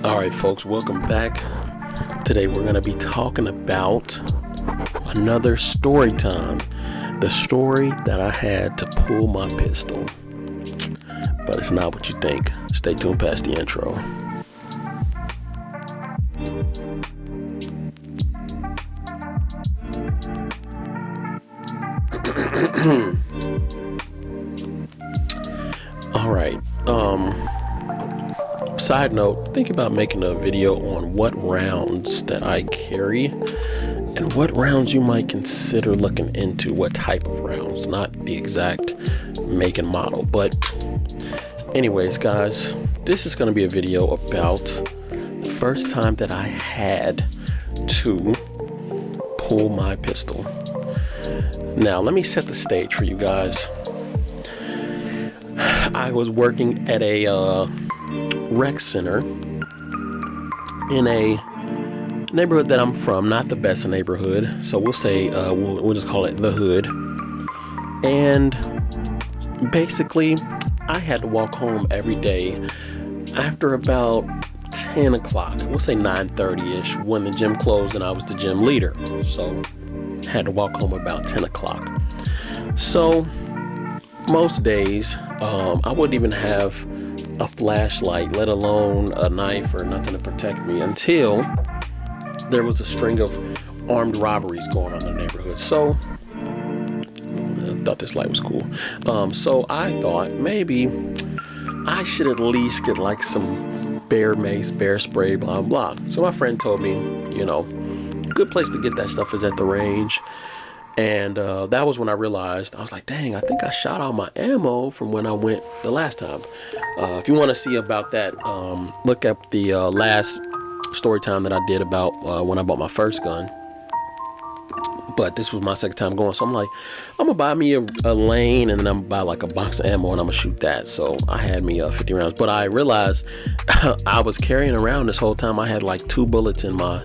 All right, folks, welcome back. Today we're going to be talking about another story time. The story that I had to pull my pistol. But it's not what you think. Stay tuned past the intro. All right. Side note, think about making a video on what rounds that I carry and what rounds you might consider looking into, what type of rounds, not the exact make and model. But anyways, guys, this is going to be a video about the first time that I had to pull my pistol. Now, let me set the stage for you guys. I was working at a rec center in a neighborhood that I'm from, not the best neighborhood, so we'll say we'll just call it the hood. And basically I had to walk home every day after about 10 o'clock, we'll say 9:30ish, when the gym closed and I was the gym leader, so I had to walk home about 10 o'clock. So most days I wouldn't even have a flashlight, let alone a knife or nothing to protect me, until there was a string of armed robberies going on in the neighborhood. So I thought this light was cool. So I thought maybe I should at least get like some bear mace, bear spray, blah blah. So my friend told me, good place to get that stuff is at the range. And that was when I realized, I was like, dang, I think I shot all my ammo from when I went the last time. If you want to see about that, look up the last story time that I did about when I bought my first gun. But this was my second time going. So I'm like, I'm going to buy me a lane, and then I'm going to buy like a box of ammo, and I'm going to shoot that. So I had me 50 rounds. But I realized I was carrying around this whole time. I had like 2 bullets in my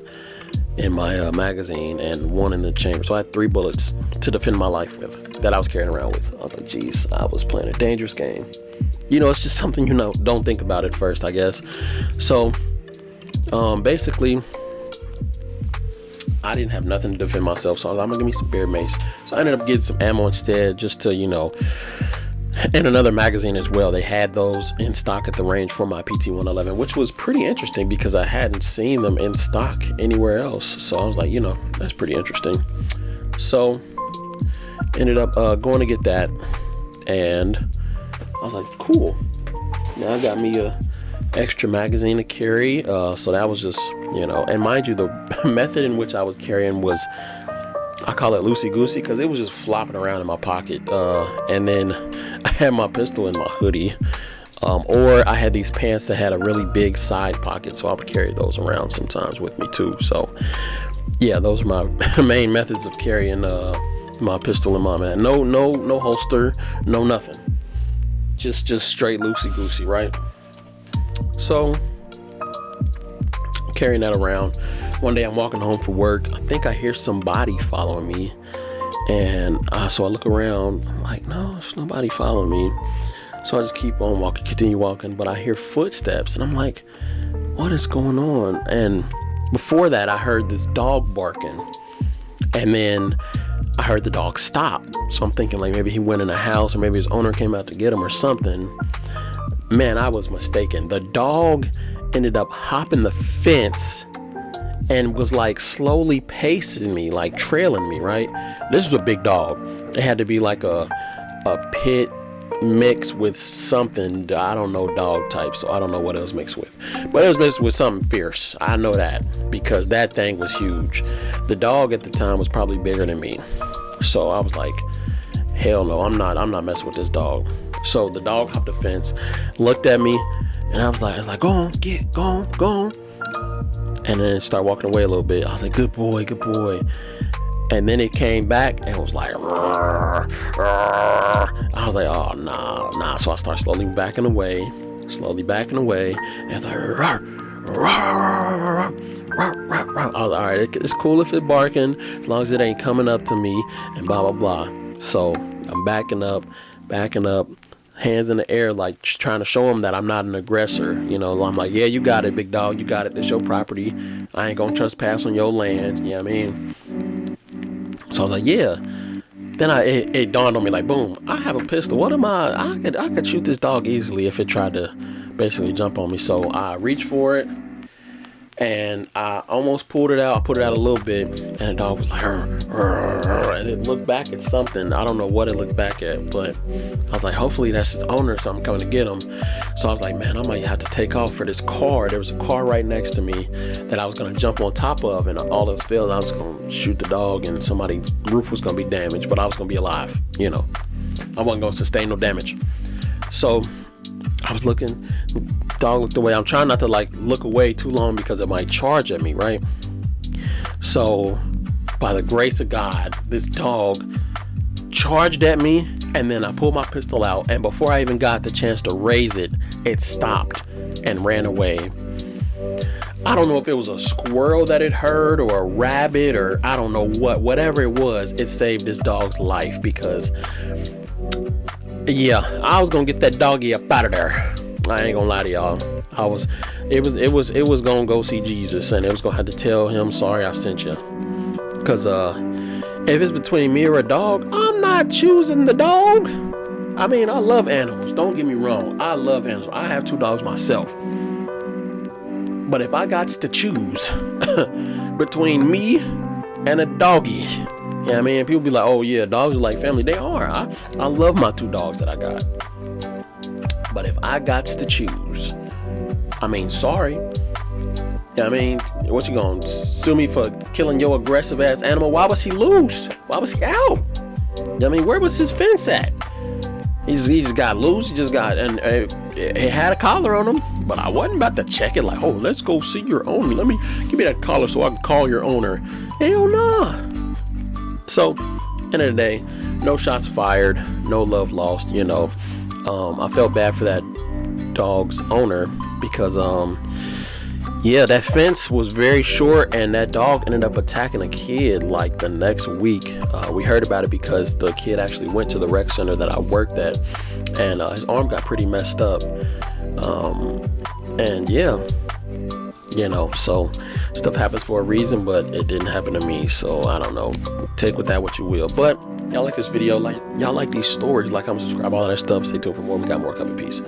magazine and 1 in the chamber. So I had 3 bullets to defend my life with that I was carrying around with. I was like, geez, I was playing a dangerous game. It's just something don't think about at first, I guess. So basically I didn't have nothing to defend myself, so I was like, I'm gonna give me some bear mace. So I ended up getting some ammo instead, just to and another magazine as well. They had those in stock at the range for my PT-111, which was pretty interesting because I hadn't seen them in stock anywhere else. So I was like, that's pretty interesting. So ended up going to get that, and I was like, cool. Now I got me a extra magazine to carry. So that was just, and mind you, the method in which I was carrying was, I call it loosey-goosey, because it was just flopping around in my pocket. And then I had my pistol in my hoodie. Or I had these pants that had a really big side pocket, so I would carry those around sometimes with me too. So yeah, those are my main methods of carrying my pistol in my man. No holster, no nothing. Just straight loosey-goosey, right? So carrying that around. One day I'm walking home from work. I think I hear somebody following me, and so I look around. I'm like, no, there's nobody following me. So I just keep on walking, continue walking, but I hear footsteps, and I'm like, what is going on? And before that, I heard this dog barking, and then I heard the dog stop. So I'm thinking like maybe he went in the house, or maybe his owner came out to get him or something. Man, I was mistaken. The dog ended up hopping the fence and was like slowly pacing me, like trailing me, right? This was a big dog. It had to be like a pit mixed with something, I don't know dog type, so I don't know what it was mixed with. But it was mixed with something fierce. I know that because that thing was huge. The dog at the time was probably bigger than me. So I was like, hell no, I'm not messing with this dog. So the dog hopped the fence, looked at me, and I was like, go on. And then it started walking away a little bit. I was like, good boy. And then it came back and was like, rawr, rawr. I was like, oh, nah. So I started slowly backing away. And it's like, rawr, rawr, rawr, rawr. I was like, all right, it's cool if it's barking, as long as it ain't coming up to me and blah, blah, blah. So I'm backing up. hands in the air, like trying to show him that I'm not an aggressor. You know, I'm like, yeah, you got it, big dog. You got it. It's your property. I ain't gonna trespass on your land. You know what I mean? So I was like, yeah. Then it dawned on me, like, boom, I have a pistol. What am I could shoot this dog easily if it tried to basically jump on me. So I reached for it, and I almost pulled it out. I put it out a little bit, and the dog was like, and it looked back at something. I don't know what it looked back at, but I was like, hopefully that's his owner, so I'm coming to get him. So I was like, man, I might have to take off for this car. There was a car right next to me that I was going to jump on top of, and all else failed, I was going to shoot the dog, and somebody's roof was going to be damaged, but I was going to be alive. You know, I wasn't going to sustain no damage. So I was looking, dog looked away. I'm trying not to like look away too long because it might charge at me, right? So by the grace of God, this dog charged at me, and then I pulled my pistol out, and before I even got the chance to raise it, it stopped and ran away. I don't know if it was a squirrel that it heard or a rabbit or I don't know whatever it was, it saved this dog's life because yeah, I was gonna get that doggy up out of there. I ain't gonna lie to y'all. It was gonna go see Jesus, and it was gonna have to tell him, sorry I sent you. Cause if it's between me or a dog, I'm not choosing the dog. I mean, I love animals. Don't get me wrong. I love animals. I have 2 dogs myself. But if I got to choose between me and a doggy, yeah, I mean, people be like, oh yeah, dogs are like family. They are. I love my 2 dogs that I got. But if I got to choose, I mean, sorry. Yeah, I mean, what you gonna sue me for killing your aggressive ass animal? Why was he loose? Why was he out? I mean, where was his fence at? He just got loose. He just got, and it had a collar on him. But I wasn't about to check it like, oh, let's go see your owner. Give me that collar so I can call your owner. Hell nah. So, end of the day, no shots fired, no love lost. You know, I felt bad for that dog's owner because, yeah, that fence was very short, and that dog ended up attacking a kid like the next week. We heard about it because the kid actually went to the rec center that I worked at, and his arm got pretty messed up. And yeah, you know, so stuff happens for a reason, but it didn't happen to me. So I don't know, take with that what you will. But y'all like this video, like y'all like these stories, like, comment, subscribe, all that stuff. Stay tuned for more. We got more coming. Peace.